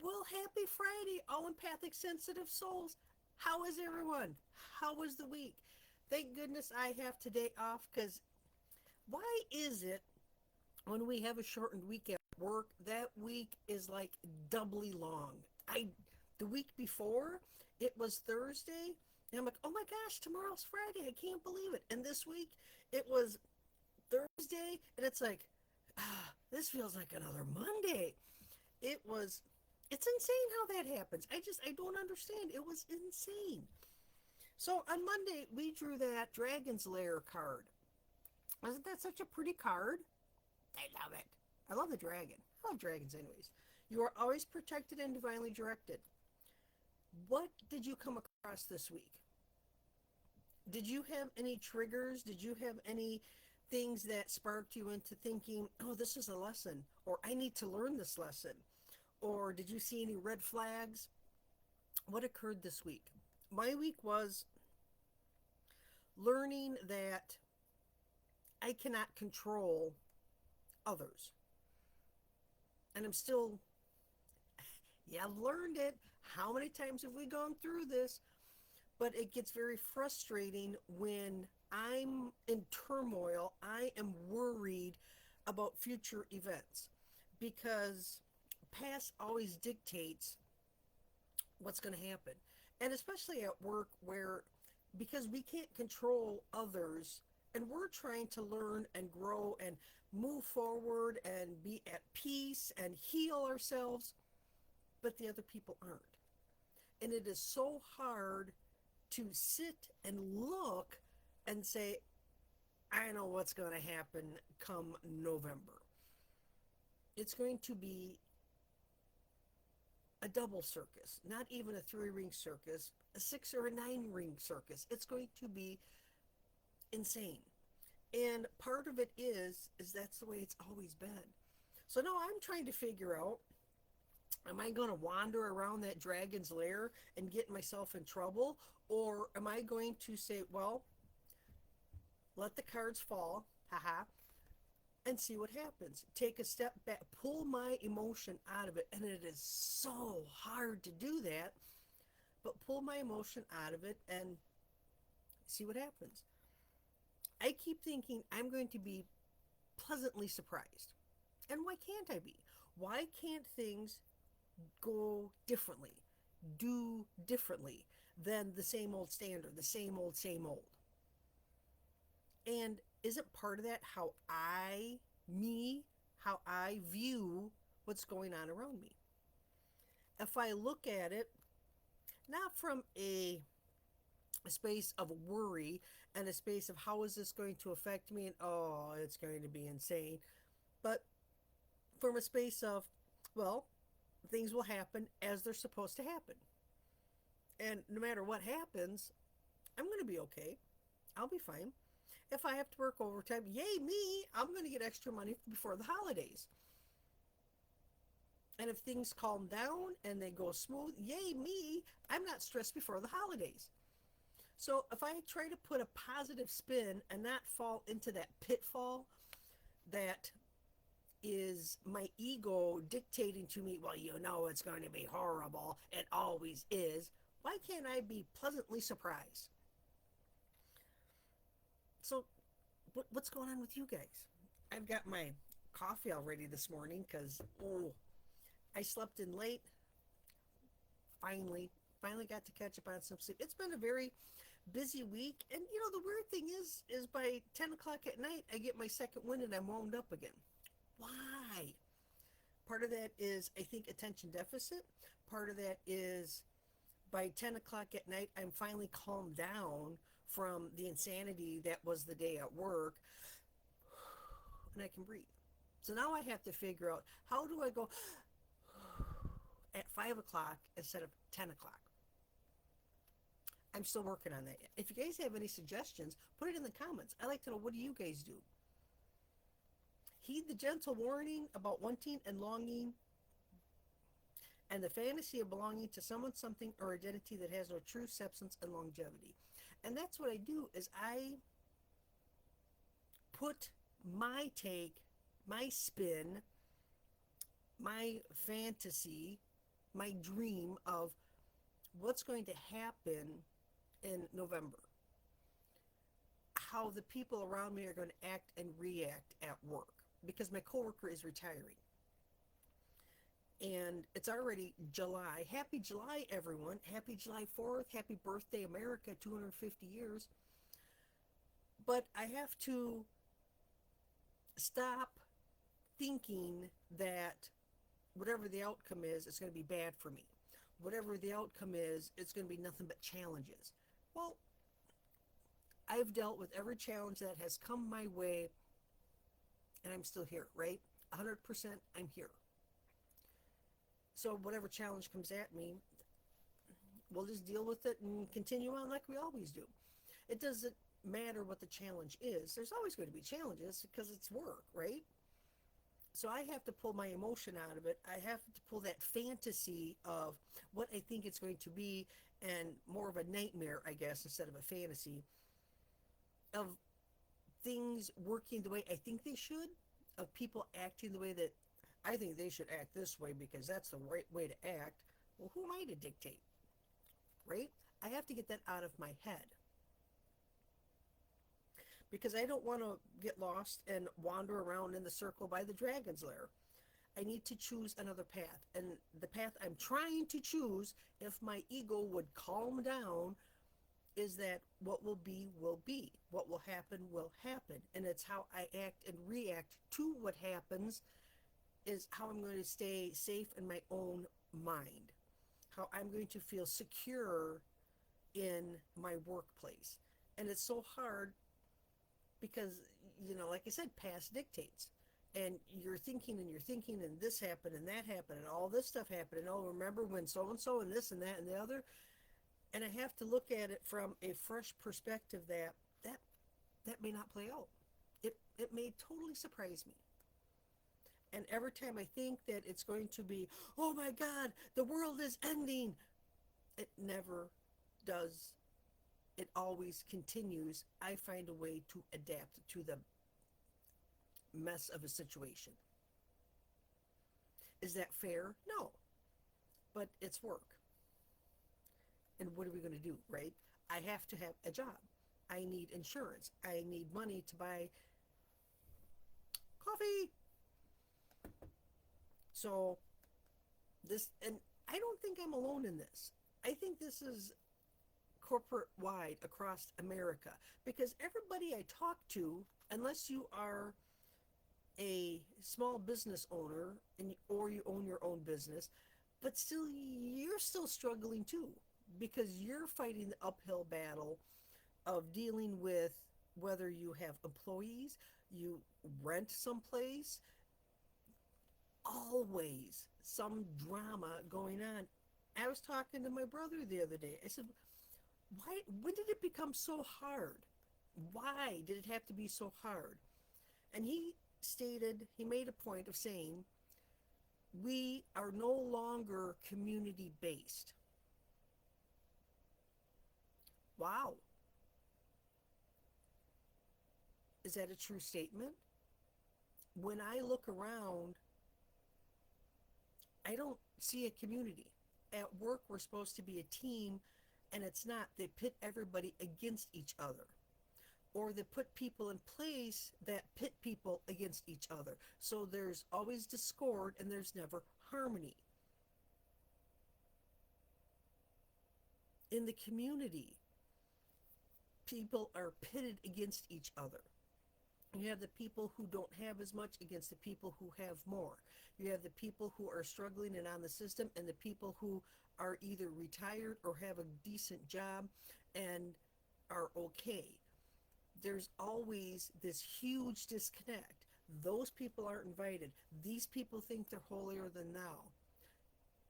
Well, happy Friday, all empathic, sensitive souls. How is everyone? How was the week? Thank goodness I have today off because why is it when we have a shortened week at work, that week is like doubly long? The week before, it was Thursday, and I'm like, oh my gosh, tomorrow's Friday. I can't believe it. And this week, it was Thursday, and it's like, this feels like another Monday. It was it's insane how that happens. I don't understand. It was insane. So on Monday we drew that Dragon's Lair card. Isn't that such a pretty card? I love it. I love the dragon. I love dragons anyways. You are always protected and divinely directed. What did you come across this week? Did you have any triggers? Did you have any things that sparked you into thinking, oh, this is a lesson, or I need to learn this lesson? Or did you see any red flags? What occurred this week? My week was learning that I cannot control others. And I'm still, yeah, I've learned it. How many times have we gone through this? But it gets very frustrating when I'm in turmoil. I am worried about future events because past always dictates what's going to happen. And especially at work, where because we can't control others and we're trying to learn and grow and move forward and be at peace and heal ourselves, but the other people aren't. And it is so hard to sit and look and say, I know what's going to happen come November. It's going to be a double circus, not even a 3 ring circus, a 6 or a 9 ring circus. It's going to be insane. And part of it is that's the way it's always been. So now I'm trying to figure out, am I going to wander around that dragon's lair and get myself in trouble? Or am I going to say, well, let the cards fall, haha, and see what happens? Take a step back, pull my emotion out of it. And it is so hard to do that, but pull my emotion out of it and see what happens. I keep thinking I'm going to be pleasantly surprised. And why can't I be? Why can't things go differently, do differently than the same old standard, the same old, same old? And isn't part of that how I view what's going on around me? If I look at it not from a space of worry and a space of how is this going to affect me and oh, it's going to be insane, but from a space of, well, things will happen as they're supposed to happen. And no matter what happens, I'm going to be okay. I'll be fine. If I have to work overtime, yay me, I'm going to get extra money before the holidays. And if things calm down and they go smooth, yay me, I'm not stressed before the holidays. So if I try to put a positive spin and not fall into that pitfall that is my ego dictating to me, well, you know it's going to be horrible, it always is, why can't I be pleasantly surprised? So what's going on with you guys? I've got my coffee all ready this morning because, oh, I slept in late. Finally got to catch up on some sleep. It's been a very busy week. And, the weird thing is by 10 o'clock at night, I get my second wind and I'm wound up again. Why? Part of that is, I think, attention deficit. Part of that is by 10 o'clock at night, I'm finally calmed down from the insanity that was the day at work, and I can breathe. So now I have to figure out, how do I go at 5 o'clock instead of 10 o'clock? I'm still working on that. If you guys have any suggestions, put it in the comments. I like to know, what do you guys do? Heed the gentle warning about wanting and longing and the fantasy of belonging to someone, something, or identity that has no true substance and longevity. And that's what I do, is I put my take, my spin, my fantasy, my dream of what's going to happen in November, how the people around me are going to act and react at work because my coworker is retiring. And it's already July. Happy July, everyone. Happy July 4th. Happy birthday, America, 250 years. But I have to stop thinking that whatever the outcome is, it's going to be bad for me. Whatever the outcome is, it's going to be nothing but challenges. Well, I've dealt with every challenge that has come my way, and I'm still here, right? 100% I'm here. So whatever challenge comes at me, we'll just deal with it and continue on like we always do. It doesn't matter what the challenge is. There's always going to be challenges because it's work, right? So I have to pull my emotion out of it. I have to pull that fantasy of what I think it's going to be and more of a nightmare, I guess, instead of a fantasy of things working the way I think they should, of people acting the way that I think they should act this way because that's the right way to act. Well, who am I to dictate, right? I have to get that out of my head because I don't want to get lost and wander around in the circle by the dragon's lair. I need to choose another path. And the path I'm trying to choose, if my ego would calm down, is that what will be will be. What will happen. And it's how I act and react to what happens is how I'm going to stay safe in my own mind. How I'm going to feel secure in my workplace. And it's so hard because, like I said, past dictates. And you're thinking and you're thinking, and this happened and that happened, and all this stuff happened, and oh, remember when so and this and that and the other. And I have to look at it from a fresh perspective that that may not play out. It may totally surprise me. And every time I think that it's going to be, oh my God, the world is ending, it never does. It always continues. I find a way to adapt to the mess of a situation. Is that fair? No, but it's work. And what are we going to do, right? I have to have a job. I need insurance. I need money to buy coffee. So this, and I don't think I'm alone in this. I think this is corporate wide across America because everybody I talk to, unless you are a small business owner or you own your own business, but still you're still struggling too because you're fighting the uphill battle of dealing with whether you have employees, you rent someplace, always some drama going on. I was talking to my brother the other day. I said, why, when did it become so hard? Why did it have to be so hard? And he made a point of saying, we are no longer community based. Wow. Is that a true statement? When I look around, I don't see a community. At work, we're supposed to be a team, and it's not. They pit everybody against each other. Or they put people in place that pit people against each other. So there's always discord and there's never harmony. In the community, people are pitted against each other. You have the people who don't have as much against the people who have more. You have the people who are struggling and on the system and the people who are either retired or have a decent job and are okay. There's always this huge disconnect. Those people aren't invited. These people think they're holier than thou.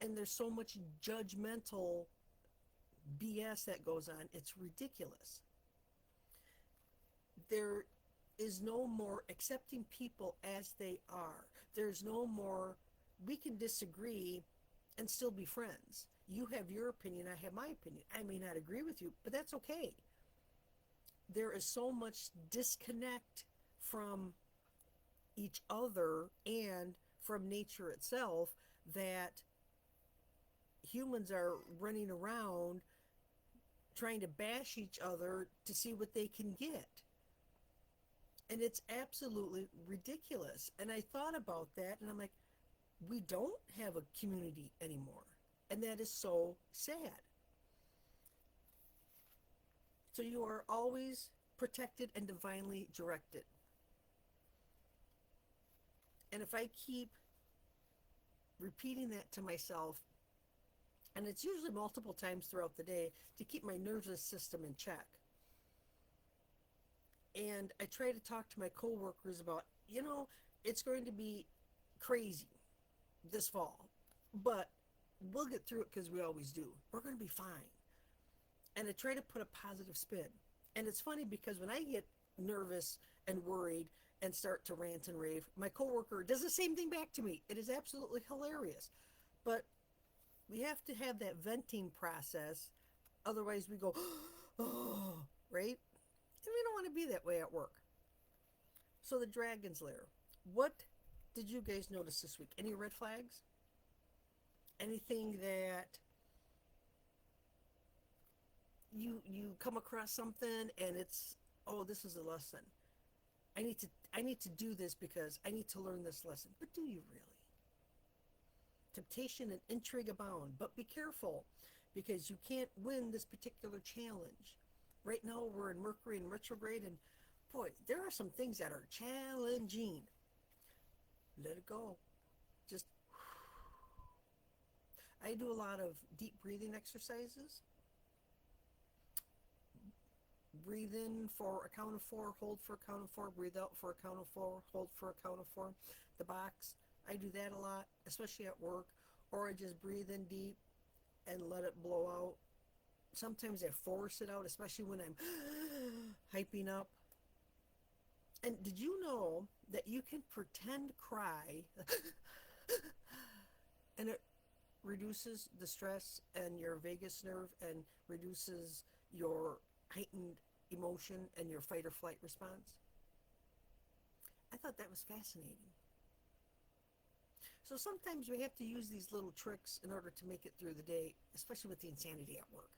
And there's so much judgmental BS that goes on. It's ridiculous. There is no more accepting people as they are. There's no more, we can disagree and still be friends. You have your opinion, I have my opinion. I may not agree with you, but that's okay. There is so much disconnect from each other and from nature itself that humans are running around trying to bash each other to see what they can get. And it's absolutely ridiculous. And I thought about that and I'm like, we don't have a community anymore. And that is so sad. So you are always protected and divinely directed. And if I keep repeating that to myself, and it's usually multiple times throughout the day to keep my nervous system in check. And I try to talk to my coworkers about, it's going to be crazy this fall, but we'll get through it because we always do. We're going to be fine. And I try to put a positive spin. And it's funny because when I get nervous and worried and start to rant and rave, my coworker does the same thing back to me. It is absolutely hilarious. But we have to have that venting process. Otherwise, we go, oh, right? And we don't want to be that way at work. So, the Dragon's Lair. What did you guys notice this week? Any red flags? Anything that you come across something and it's, oh, this is a lesson. I need to do this because I need to learn this lesson. But do you really? Temptation and intrigue abound, but be careful because you can't win this particular challenge. Right now we're in Mercury in retrograde, and boy, there are some things that are challenging. Let it go. Just I do a lot of deep breathing exercises. Breathe in for a count of 4, hold for a count of 4, breathe out for a count of 4, hold for a count of 4. The box, I do that a lot, especially at work, or I just breathe in deep and let it blow out. Sometimes I force it out, especially when I'm hyping up. And did you know that you can pretend cry and it reduces the stress and your vagus nerve and reduces your heightened emotion and your fight or flight response? I thought that was fascinating. So sometimes we have to use these little tricks in order to make it through the day, especially with the insanity at work.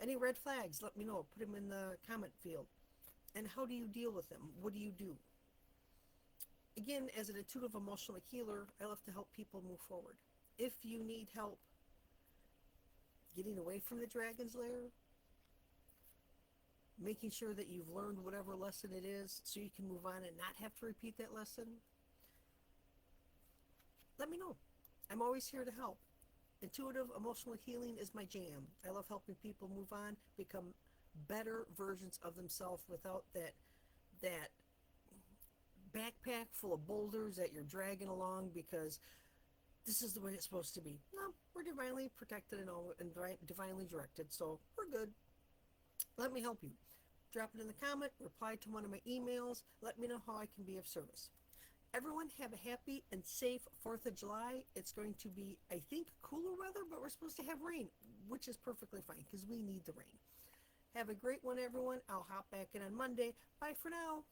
Any red flags, let me know. Put them in the comment field. And how do you deal with them? What do you do? Again, as an intuitive emotional healer, I love to help people move forward. If you need help getting away from the Dragon's Lair, making sure that you've learned whatever lesson it is so you can move on and not have to repeat that lesson, let me know. I'm always here to help. Intuitive emotional healing is my jam. I love helping people move on, become better versions of themselves without that backpack full of boulders that you're dragging along because this is the way it's supposed to be. No, we're divinely protected and divinely directed, so we're good. Let me help you. Drop it in the comment, reply to one of my emails, let me know how I can be of service. Everyone have a happy and safe 4th of July. It's going to be, I think, cooler weather, but we're supposed to have rain, which is perfectly fine because we need the rain. Have a great one, everyone. I'll hop back in on Monday. Bye for now.